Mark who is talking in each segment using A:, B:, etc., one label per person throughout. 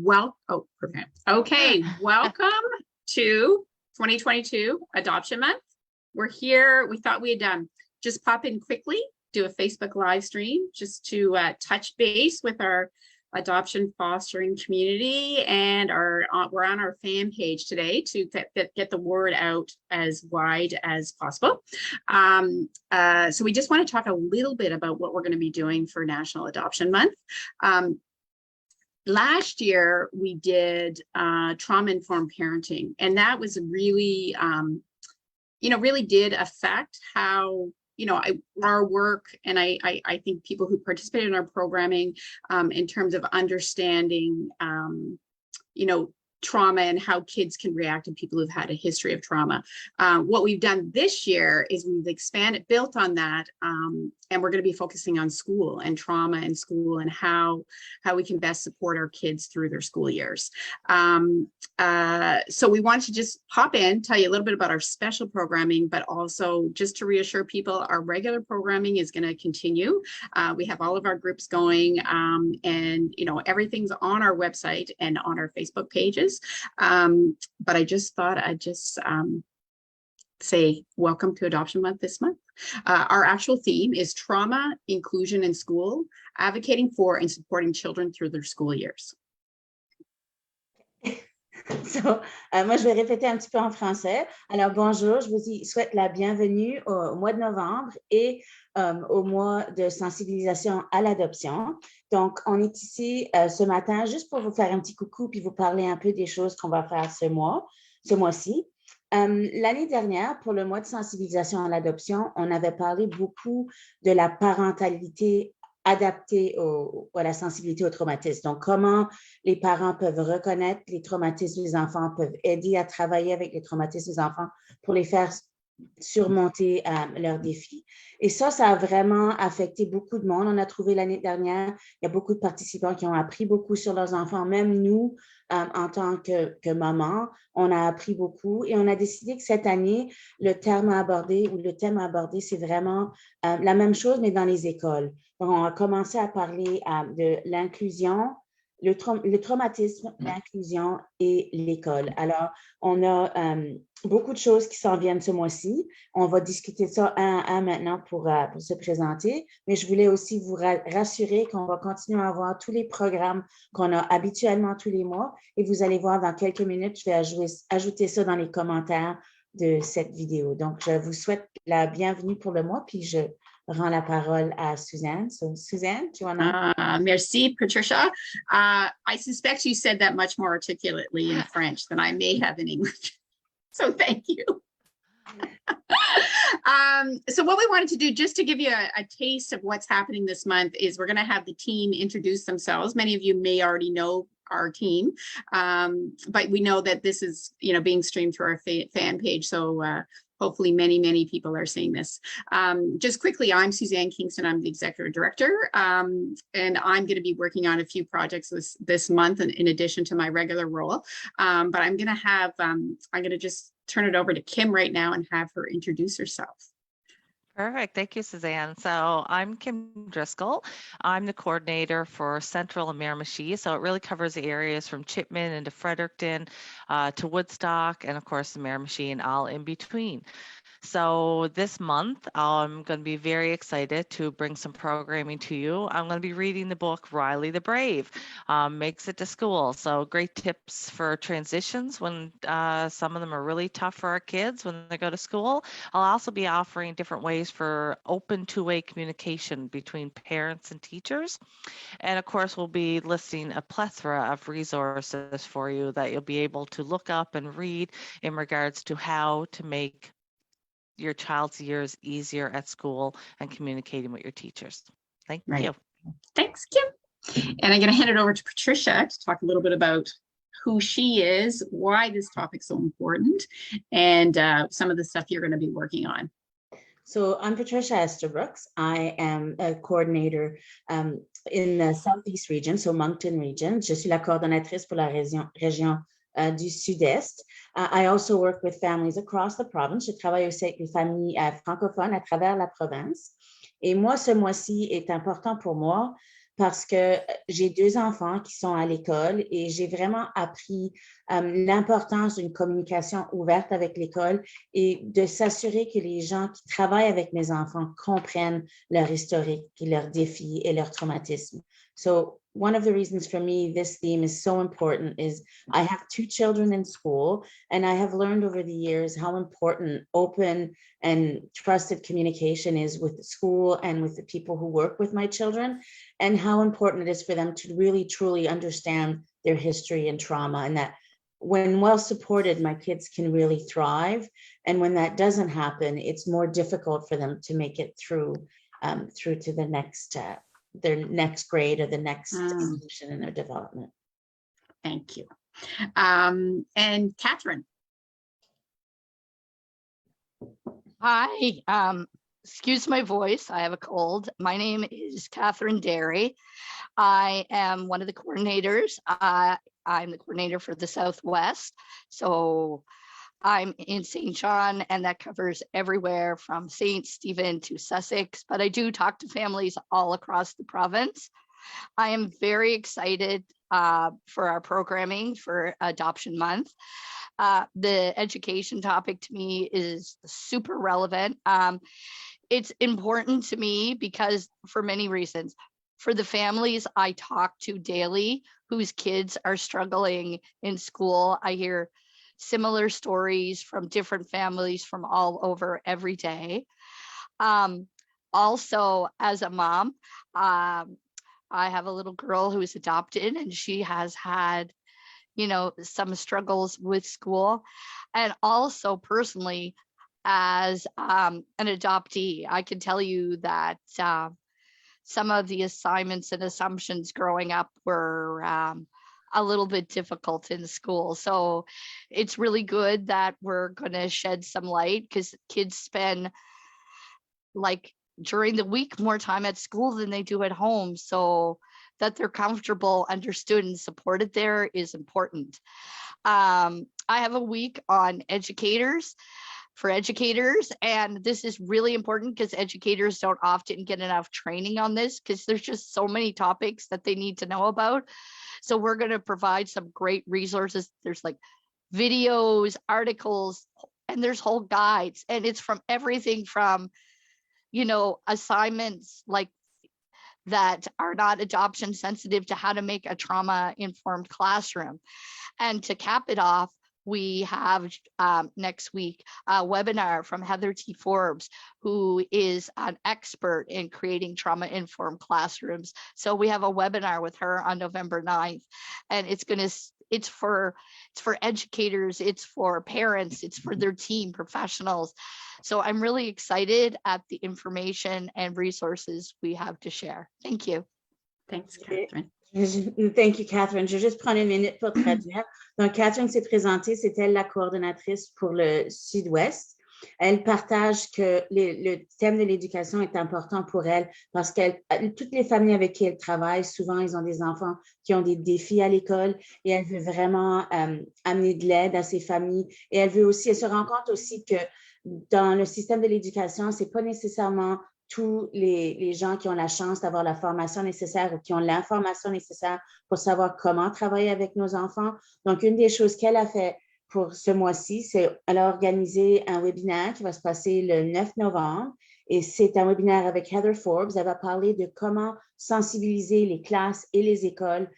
A: Perfect. Okay, welcome to 2022 Adoption Month. We're here. We thought we'd just pop in quickly, do a Facebook live stream just to touch base with our adoption fostering community, and we're on our fan page today to get the word out as wide as possible. So we just want to talk a little bit about what we're going to be doing for National Adoption Month. Last year we did trauma-informed parenting, and that was really really did affect how our work, and I think people who participated in our programming in terms of understanding, trauma and how kids can react to people who've had a history of trauma. What we've done this year is we've expanded, built on that, and we're going to be focusing on school and trauma in school and how we can best support our kids through their school years. So we want to just pop in, tell you a little bit about our special programming, but also just to reassure people, our regular programming is going to continue. We have all of our groups going, and everything's on our website and on our Facebook pages. But I just thought I'd just say welcome to Adoption Month this month. Our actual theme is trauma, inclusion in school, advocating for and supporting children through their school years.
B: So, moi, je vais répéter un petit peu en français. Alors, bonjour, je vous souhaite la bienvenue au mois de novembre et au mois de sensibilisation à l'adoption. Donc, on est ici ce matin juste pour vous faire un petit coucou puis vous parler un peu des choses qu'on va faire ce mois-ci. L'année dernière, pour le mois de sensibilisation à l'adoption, on avait parlé beaucoup de la parentalité adaptée à la sensibilité au traumatisme. Donc, comment les parents peuvent reconnaître les traumatismes des enfants, peuvent aider à travailler avec les traumatismes des enfants pour les faire surmonter leurs défis. Et ça a vraiment affecté beaucoup de monde. On a trouvé l'année dernière, il y a beaucoup de participants qui ont appris beaucoup sur leurs enfants. Même nous, en tant que maman, on a appris beaucoup et on a décidé que cette année, le thème à aborder, c'est vraiment la même chose, mais dans les écoles. Donc, on a commencé à parler de l'inclusion, le traumatisme, l'inclusion et l'école. Alors, on a beaucoup de choses qui s'en viennent ce mois-ci. On va discuter de ça un à un maintenant pour se présenter, mais je voulais aussi vous rassurer qu'on va continuer à avoir tous les programmes qu'on a habituellement tous les mois et vous allez voir dans quelques minutes, je vais ajouter ça dans les commentaires de cette vidéo. Donc, je vous souhaite la bienvenue pour le mois, puis je rends la parole à Suzanne. So, Suzanne, do you want to...
A: Merci, Patricia. I suspect you said that much more articulately in French than I may have in English. So thank you. So what we wanted to do, just to give you a taste of what's happening this month, is we're going to have the team introduce themselves. Many of you may already know our team, but we know that this is being streamed through our fan page. So hopefully many people are seeing this. Just quickly, I'm Suzanne Kingston. I'm the executive director, and I'm going to be working on a few projects this month in addition to my regular role. But I'm going to just turn it over to Kim right now and have her introduce herself.
C: Perfect. Thank you, Suzanne. So I'm Kim Driscoll. I'm the coordinator for Central and Miramichi. So it really covers the areas from Chipman into Fredericton to Woodstock, and of course the Miramichi and all in between. So this month, I'm going to be very excited to bring some programming to you. I'm going to be reading the book, Riley the Brave, Makes It to School. So great tips for transitions when some of them are really tough for our kids when they go to school. I'll also be offering different ways for open two-way communication between parents and teachers. And of course, we'll be listing a plethora of resources for you that you'll be able to look up and read in regards to how to make your child's years easier at school and communicating with your teachers. Thank you.
A: Thanks, Kim. And I'm going to hand it over to Patricia to talk a little bit about who she is, why this topic's so important, and some of the stuff you're going to be working on.
B: So I'm Patricia Estabrooks. I am a coordinator in the Southeast region, so Moncton region. Je suis la coordonnatrice pour la région du Sud-Est. I also work with families across the province. Je travaille aussi avec les familles francophones à travers la province. Et moi, ce mois-ci est important pour moi parce que j'ai 2 enfants qui sont à l'école et j'ai vraiment appris l'importance d'une communication ouverte avec l'école et de s'assurer que les gens qui travaillent avec mes enfants comprennent leur historique, leurs défis et leurs traumatismes. So one of the reasons for me this theme is so important is I have 2 children in school, and I have learned over the years how important open and trusted communication is with the school and with the people who work with my children, and how important it is for them to really truly understand their history and trauma, and that when well supported, my kids can really thrive. And when that doesn't happen, it's more difficult for them to make it through to the next their next grade or the next evolution in their development.
A: Thank you. And Catherine.
D: Hi, excuse my voice. I have a cold. My name is Catherine Derry. I am one of the coordinators. I'm the coordinator for the Southwest. So I'm in St. John, and that covers everywhere from St. Stephen to Sussex, but I do talk to families all across the province. I am very excited for our programming for Adoption Month. The education topic to me is super relevant. It's important to me because for many reasons. For the families I talk to daily whose kids are struggling in school, I hear similar stories from different families from all over every day. Also, as a mom, I have a little girl who is adopted, and she has had, some struggles with school. And also personally, as an adoptee, I can tell you that some of the assignments and assumptions growing up were a little bit difficult in school. So it's really good that we're going to shed some light, because kids spend during the week more time at school than they do at home. So that they're comfortable, understood, and supported there is important. I have a week on for educators, and this is really important because educators don't often get enough training on this, because there's just so many topics that they need to know about. So we're going to provide some great resources. There's videos, articles, and there's whole guides, and it's from everything from assignments that are not adoption sensitive to how to make a trauma informed classroom. And to cap it off, we have next week a webinar from Heather T. Forbes, who is an expert in creating trauma-informed classrooms. So we have a webinar with her on November 9th, and it's for educators, it's for parents, it's for their team professionals. So I'm really excited at the information and resources we have to share. Thank you.
A: Thanks, Catherine.
B: Thank you, Catherine. Je vais juste prendre une minute pour traduire. Donc, Catherine s'est présentée, c'est elle la coordonnatrice pour le Sud-Ouest. Elle partage que le thème de l'éducation est important pour elle parce que toutes les familles avec qui elle travaille, souvent, ils ont des enfants qui ont des défis à l'école et elle veut vraiment amener de l'aide à ces familles. Et elle se rend compte aussi que dans le système de l'éducation, ce n'est pas nécessairement tous les gens qui ont la chance d'avoir la formation nécessaire ou qui ont l'information nécessaire pour savoir comment travailler avec nos enfants. Donc, une des choses qu'elle a fait pour ce mois-ci, c'est qu'elle a organisé un webinaire qui va se passer le 9 novembre. Et c'est un webinaire avec Heather Forbes. Elle va parler de comment sensibiliser les classes et les écoles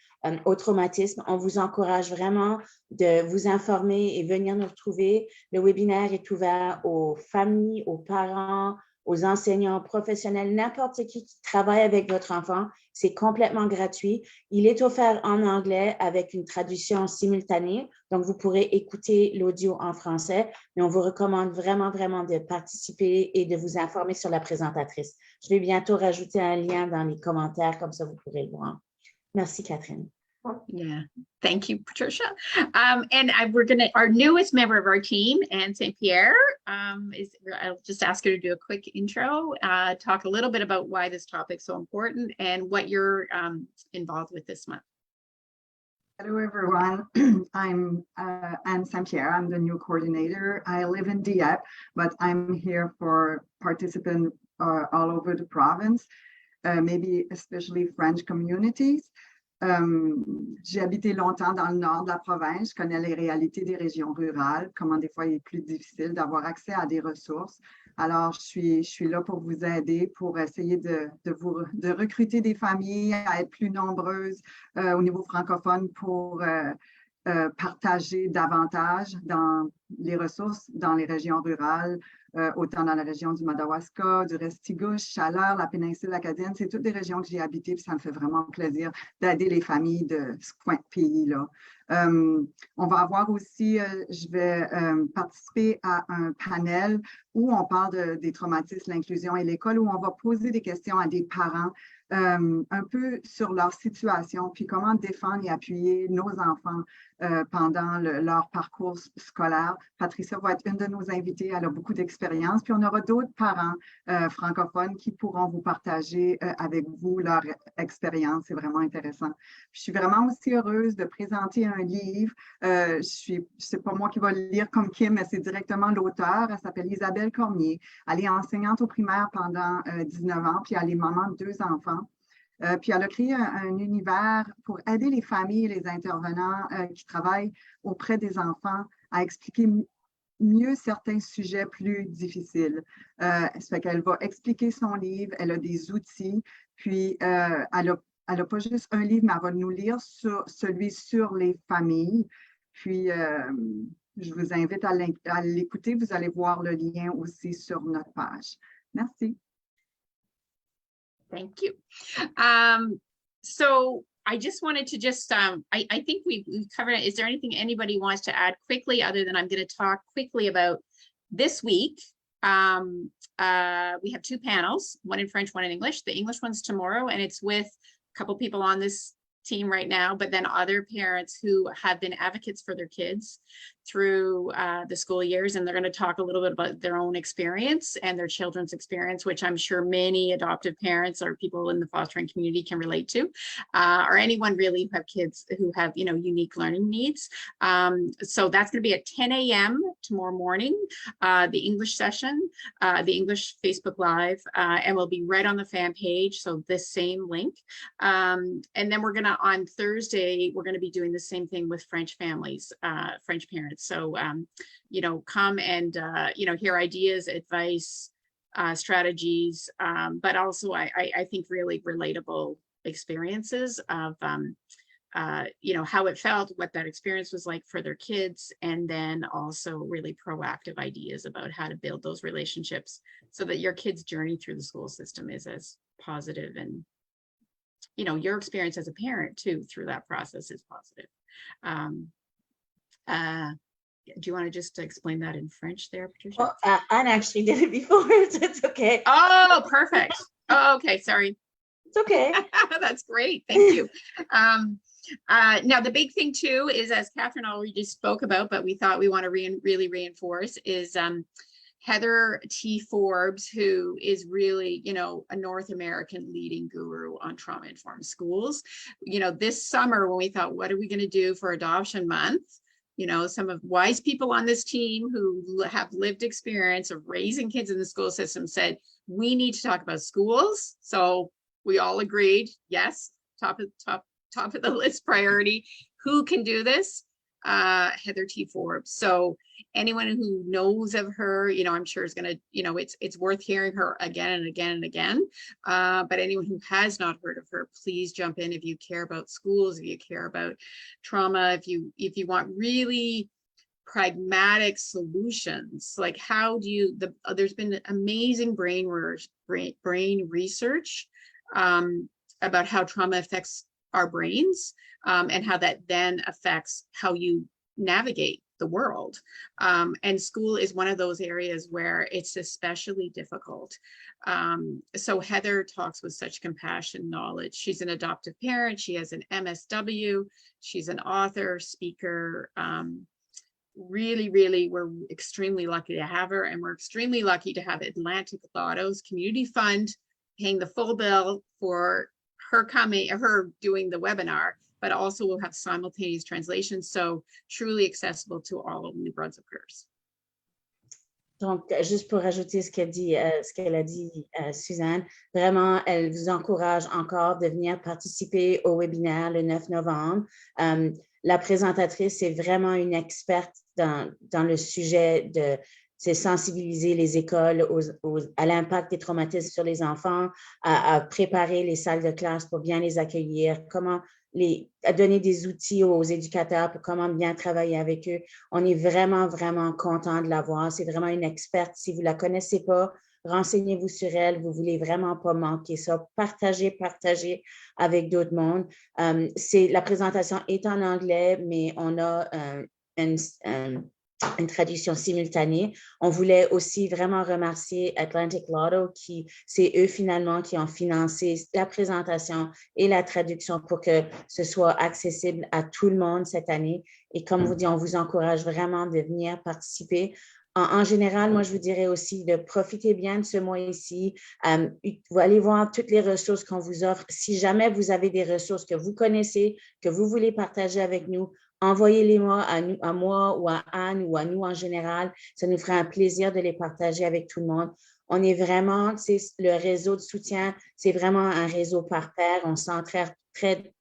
B: au traumatisme. On vous encourage vraiment de vous informer et venir nous retrouver. Le webinaire est ouvert aux familles, aux parents, aux enseignants professionnels, n'importe qui travaille avec votre enfant. C'est complètement gratuit. Il est offert en anglais avec une traduction simultanée. Donc, vous pourrez écouter l'audio en français, mais on vous recommande vraiment, vraiment de participer et de vous informer sur la présentatrice. Je vais bientôt rajouter un lien dans les commentaires, comme ça vous pourrez le voir. Merci, Catherine.
A: Yeah, thank you, Patricia. And our newest member of our team, Anne St. Pierre, I'll just ask her to do a quick intro, talk a little bit about why this topic is so important and what you're involved with this month.
E: Hello, everyone. I'm Anne St. Pierre. I'm the new coordinator. I live in Dieppe, but I'm here for participants all over the province. maybe especially French communities. J'ai habité longtemps dans le nord de la province. Je connais les réalités des régions rurales, comment des fois il est plus difficile d'avoir accès à des ressources. Alors, je suis là pour vous aider, pour essayer de recruter des familles, à être plus nombreuses au niveau francophone pour partager davantage dans les ressources dans les régions rurales, autant dans la région du Madawaska, du Restigouche, Chaleur, la péninsule acadienne. C'est toutes des régions que j'ai habitées, puis ça me fait vraiment plaisir d'aider les familles de ce coin de pays-là. On va avoir aussi, je vais participer à un panel où on parle des traumatismes, l'inclusion et l'école, où on va poser des questions à des parents un peu sur leur situation, puis comment défendre et appuyer nos enfants pendant leur parcours scolaire. Patricia va être une de nos invitées, elle a beaucoup d'expérience, puis on aura d'autres parents francophones qui pourront vous partager avec vous leur expérience. C'est vraiment intéressant. Je suis vraiment aussi heureuse de présenter un livre. C'est pas moi qui va le lire comme Kim, mais c'est directement l'auteur. Elle s'appelle Isabelle Cormier. Elle est enseignante au primaire pendant 19 ans, puis elle est maman de 2 enfants. Puis elle a créé un univers pour aider les familles et les intervenants qui travaillent auprès des enfants à expliquer mieux certains sujets plus difficiles. Ça fait qu'elle va expliquer son livre, elle a des outils, puis elle a pas juste un livre, mais elle va nous lire celui sur les familles. Puis je vous invite à l'écouter. Vous allez voir le lien aussi sur notre page. Merci.
A: Thank you. So I just wanted to I think we've covered it. Is there anything anybody wants to add quickly other than I'm going to talk quickly about this week? We have 2 panels, one in French, one in English. The English one's tomorrow, and it's with a couple people on this team right now, but then other parents who have been advocates for their kids through the school years, and they're going to talk a little bit about their own experience and their children's experience, which I'm sure many adoptive parents or people in the fostering community can relate to, or anyone really who have kids who have, you know, unique learning needs. So that's going to be at 10 a.m. tomorrow morning, the English session, the English Facebook Live, and we'll be right on the fan page. So this same link. And then we're going to, on Thursday, we're going to be doing the same thing with French families, French parents. So, you know, come and, you know, hear ideas, advice, strategies, but also I think really relatable experiences of, you know, how it felt, what that experience was like for their kids, and then also really proactive ideas about how to build those relationships so that your kid's journey through the school system is as positive, and, you know, your experience as a parent too through that process is positive. Do you want to just explain that in French there, Patricia?
B: Well, Anne actually did it before, so it's okay.
A: Oh, perfect. Oh, okay, sorry.
B: It's okay.
A: That's great. Thank you. Now, the big thing too is, as Catherine already just spoke about, but we thought we want to really reinforce, is Heather T. Forbes, who is really, you know, a North American leading guru on trauma-informed schools. You know, this summer when we thought, what are we going to do for Adoption Month? You know, some of wise people on this team who have lived experience of raising kids in the school system said, we need to talk about schools. So we all agreed, yes, top of the list priority. Who can do this? Heather T. Forbes. So anyone who knows of her, you know, I'm sure is going to, you know, it's worth hearing her again and again and again. But anyone who has not heard of her, please jump in if you care about schools, if you care about trauma, if you want really pragmatic solutions, like how do you, there's been amazing brain research about how trauma affects our brains, and how that then affects how you navigate the world. And school is one of those areas where it's especially difficult. So Heather talks with such compassion, knowledge. She's an adoptive parent. She has an MSW. She's an author, speaker. Really, we're extremely lucky to have her. And we're extremely lucky to have Atlantic Lotto's Community Fund paying the full bill for her doing the webinar, but also we'll have simultaneous translation, so truly accessible to all of New Brunswickers.
B: Donc, juste pour ajouter ce qu'elle a dit, Suzanne, vraiment, elle vous encourage encore de venir participer au webinaire le 9 novembre. La présentatrice est vraiment une experte dans le sujet de sensibiliser les écoles à l'impact des traumatismes sur les enfants, à préparer les salles de classe pour bien les accueillir, à donner des outils aux éducateurs pour comment bien travailler avec eux. On est vraiment, vraiment content de la voir. C'est vraiment une experte. Si vous ne la connaissez pas, renseignez-vous sur elle. Vous ne voulez vraiment pas manquer ça. Partagez avec d'autres mondes. La présentation est en anglais, mais on a une traduction simultanée. On voulait aussi vraiment remercier Atlantic Lotto c'est eux finalement qui ont financé la présentation et la traduction pour que ce soit accessible à tout le monde cette année. Et comme vous dites, on vous encourage vraiment de venir participer. En général, moi, je vous dirais aussi de profiter bien de ce mois ici. Vous allez voir toutes les ressources qu'on vous offre. Si jamais vous avez des ressources que vous connaissez, que vous voulez partager avec nous, envoyez-les-moi à moi ou à Anne ou à nous en général. Ça nous fera un plaisir de les partager avec tout le monde. On est vraiment, le réseau de soutien, c'est vraiment un réseau par pair. On s'entraide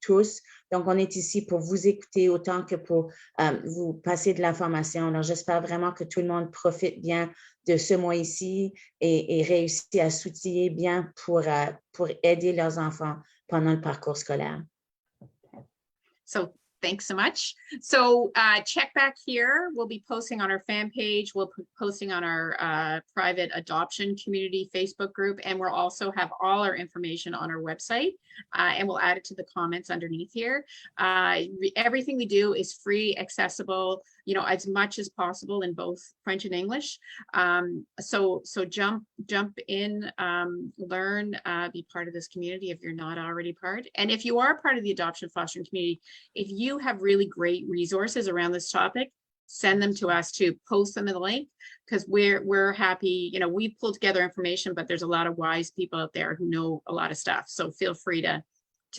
B: tous. Donc, on est ici pour vous écouter autant que pour vous passer de l'information. Alors, j'espère vraiment que tout le monde profite bien de ce mois ici et réussit à s'outiller bien pour aider leurs enfants pendant le parcours scolaire.
A: So thanks so much. So check back here. We'll be posting on our fan page. We'll be posting on our private adoption community Facebook group. And we'll also have all our information on our website. And we'll add it to the comments underneath here. Everything we do is free, accessible, as much as possible in both French and English. So jump in, learn, be part of this community if you're not already part. And if you are part of the adoption fostering community, if you have really great resources around this topic, send them to us too. Post them in the link, because we're happy. We pull together information, but there's a lot of wise people out there who know a lot of stuff. So feel free to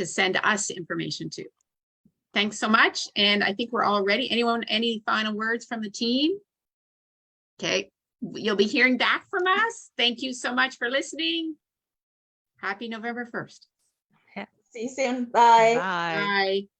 A: send us information too. Thanks so much. And I think we're all ready. Anyone, any final words from the team? Okay, you'll be hearing back from us. Thank you so much for listening. Happy November 1st.
B: See you soon. Bye.
C: Bye.
A: Bye.